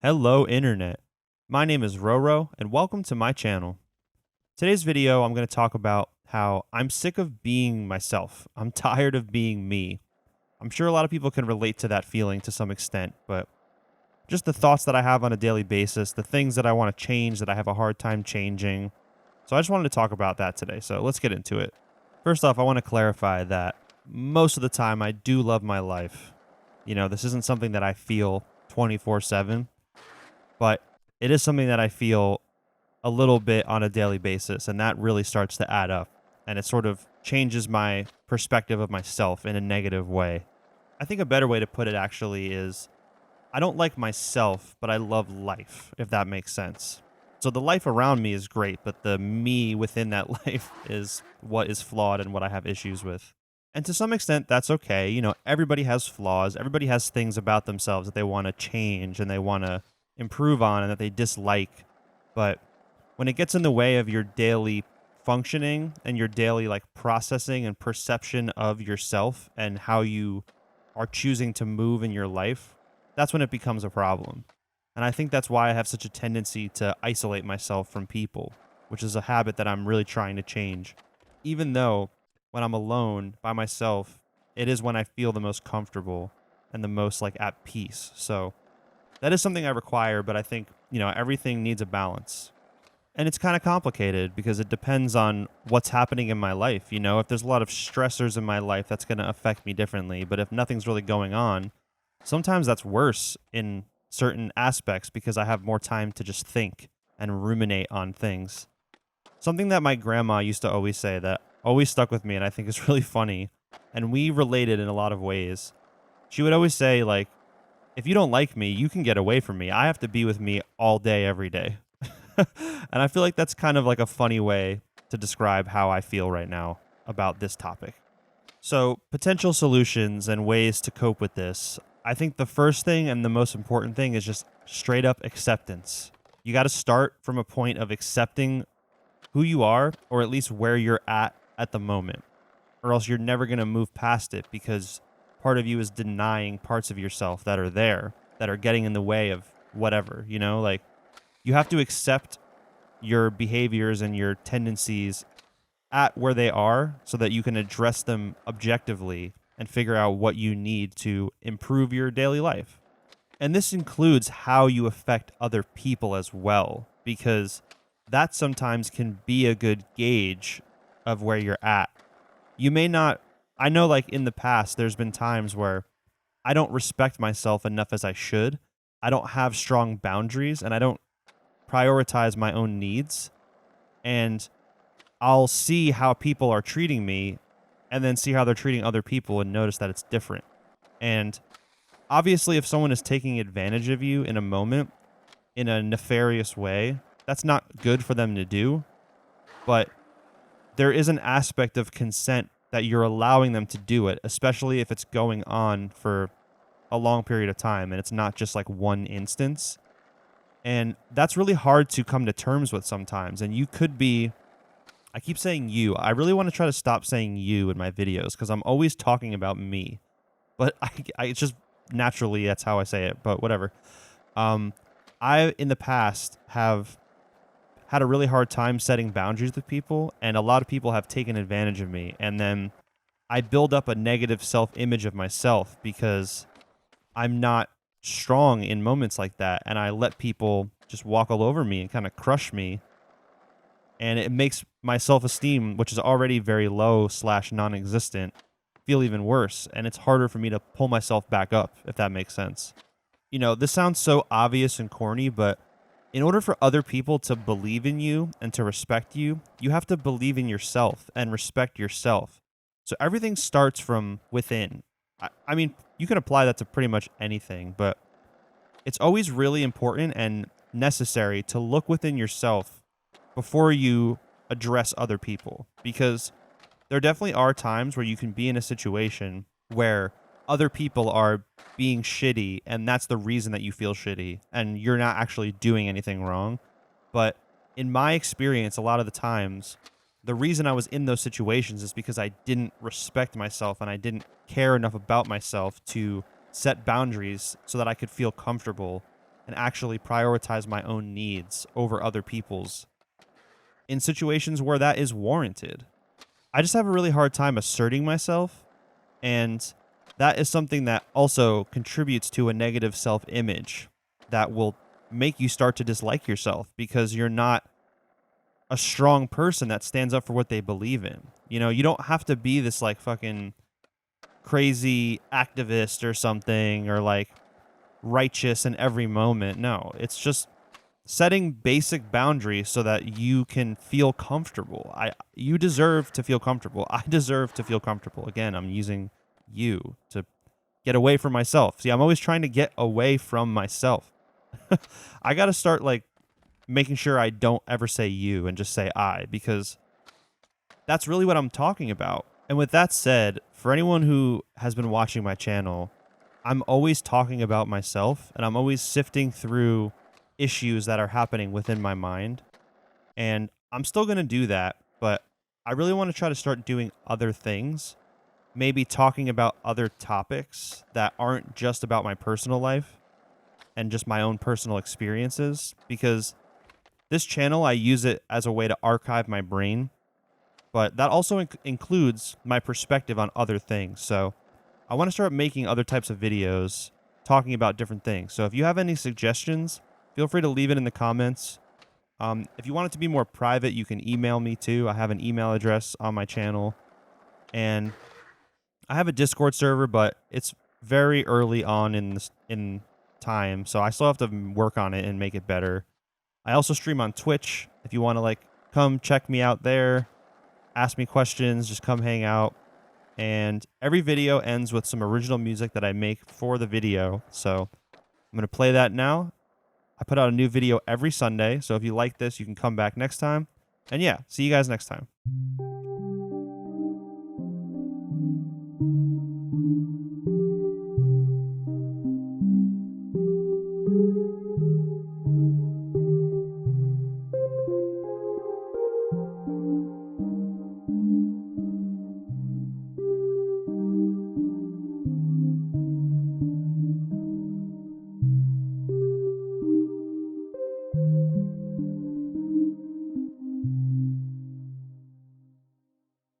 Hello, Internet. My name is Roro, and welcome to my channel. Today's video, I'm going to talk about how I'm sick of being myself. I'm tired of being me. I'm sure a lot of people can relate to that feeling to some extent, but just the thoughts that I have on a daily basis, the things that I want to change that I have a hard time changing. So I just wanted to talk about that today. So let's get into it. First off, I want to clarify that most of the time I do love my life. This isn't something that I feel 24/7, but it is something that I feel a little bit on a daily basis, and that really starts to add up. And it sort of changes my perspective of myself in a negative way. I think a better way to put it actually is I don't like myself, but I love life, if that makes sense. So the life around me is great, but the me within that life is what is flawed and what I have issues with. And to some extent, that's okay. Everybody has flaws. Everybody has things about themselves that they want to change and they want to improve on and that they dislike. But when it gets in the way of your daily functioning and your daily processing and perception of yourself and how you are choosing to move in your life, that's when it becomes a problem. And I think that's why I have such a tendency to isolate myself from people, which is a habit that I'm really trying to change. Even though when I'm alone by myself, it is when I feel the most comfortable and the most at peace. So that is something I require, but I think, everything needs a balance. And it's kind of complicated because it depends on what's happening in my life. If there's a lot of stressors in my life, that's going to affect me differently. But if nothing's really going on, sometimes that's worse in certain aspects because I have more time to just think and ruminate on things. Something that my grandma used to always say that always stuck with me and I think is really funny, and we related in a lot of ways. She would always say, if you don't like me, you can get away from me. I have to be with me all day, every day. And I feel like that's kind of like a funny way to describe how I feel right now about this topic. So, potential solutions and ways to cope with this. I think the first thing and the most important thing is just straight up acceptance. You got to start from a point of accepting who you are, or at least where you're at the moment, or else you're never going to move past it because part of you is denying parts of yourself that are there, that are getting in the way of whatever, you have to accept your behaviors and your tendencies at where they are so that you can address them objectively and figure out what you need to improve your daily life. And this includes how you affect other people as well, because that sometimes can be a good gauge of where you're at. You may not, I know in the past, there's been times where I don't respect myself enough as I should. I don't have strong boundaries and I don't prioritize my own needs. And I'll see how people are treating me and then see how they're treating other people and notice that it's different. And obviously, if someone is taking advantage of you in a moment in a nefarious way, that's not good for them to do. But there is an aspect of consent that you're allowing them to do it, especially if it's going on for a long period of time and it's not just one instance. And that's really hard to come to terms with sometimes. And you could be, I keep saying you. I really want to try to stop saying you in my videos because I'm always talking about me. But it's just naturally that's how I say it. But whatever. I in the past have had a really hard time setting boundaries with people, and a lot of people have taken advantage of me. And then I build up a negative self-image of myself because I'm not strong in moments like that, and I let people just walk all over me and kind of crush me, and it makes my self-esteem, which is already very low slash non-existent, feel even worse, and it's harder for me to pull myself back up, if that makes sense. This sounds so obvious and corny, but in order for other people to believe in you and to respect you, you have to believe in yourself and respect yourself. So everything starts from within. I mean, you can apply that to pretty much anything, but it's always really important and necessary to look within yourself before you address other people, because there definitely are times where you can be in a situation where other people are being shitty and that's the reason that you feel shitty and you're not actually doing anything wrong. But in my experience, a lot of the times, the reason I was in those situations is because I didn't respect myself and I didn't care enough about myself to set boundaries so that I could feel comfortable and actually prioritize my own needs over other people's in situations where that is warranted. I just have a really hard time asserting myself, and that is something that also contributes to a negative self image that will make you start to dislike yourself because you're not a strong person that stands up for what they believe in. You know, you don't have to be this like fucking crazy activist or something or like righteous in every moment. No, it's just setting basic boundaries so that you can feel comfortable. You deserve to feel comfortable. I deserve to feel comfortable. Again, I'm using you to get away from myself. See, I'm always trying to get away from myself. I got to start like making sure I don't ever say you and just say I, because that's really what I'm talking about. And with that said, for anyone who has been watching my channel, I'm always talking about myself and I'm always sifting through issues that are happening within my mind. And I'm still going to do that, but I really want to try to start doing other things, maybe talking about other topics that aren't just about my personal life and just my own personal experiences, because this channel, I use it as a way to archive my brain, but that also includes my perspective on other things. So I want to start making other types of videos talking about different things. So if you have any suggestions, feel free to leave it in the comments. If you want it to be more private, you can email me too. I have an email address on my channel. And I have a Discord server, but it's very early on in time, so I still have to work on it and make it better. I also stream on Twitch. If you want to like come check me out there, ask me questions, just come hang out. And every video ends with some original music that I make for the video. So I'm going to play that now. I put out a new video every Sunday, so if you like this, you can come back next time. And yeah, see you guys next time.